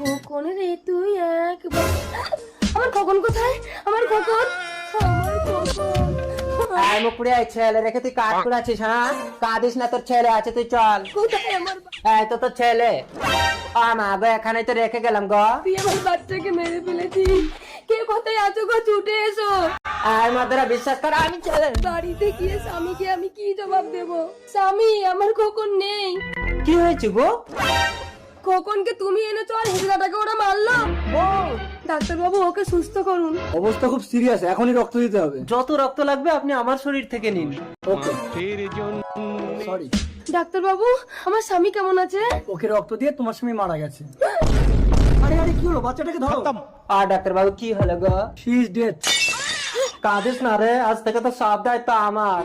খোকন রে তুই একবার। আমার খোকন কোথায়? আমার খোকন, আমার খোকন। আয় মুকুড়ি, আয় ছেলে রেখে তুই কাজ করে আছিস? হ্যাঁ, কাঁদিস না, তোর ছেলে আছে, তুই চল। কোথায় আমার এই তো তোর ছেলে। মা গো, এখানে তো রেখে গেলাম গো। তুই আমার বাচ্চাকে মেরে ফেলেছিস। কে কোথায় আছো গো? ছুটে এসো। আয় মাদারা, বিশ্বাস কর আমি ছেলে। বাড়িতে গিয়ে স্বামীকে আমি কি জবাব দেব? স্বামী, আমার খোকন নেই। কি হয়েছে গো? খোকনকে তুমি এনেছো আর হিজড়াটাকে ওরা মারলো। ডাক্তার বাবু, ওকে সুস্থ করুন। অবস্থা খুব সিরিয়াস, এখনই রক্ত দিতে হবে। যত রক্ত লাগবে আপনি আমার শরীর থেকে নিন। ওকে, সরি। ডাক্তার বাবু, আমার স্বামী কেমন আছে? ওকে রক্ত দিয়ে তোমার স্বামী মারা গেছে। আরে আরে, কি হলো? বাচ্চাটাকে ধরো। আর ডাক্তার বাবু কি হলো গো? She is dead. কাঁদিস না রে, আজ থেকে তো সব দায়িত্ব আমার।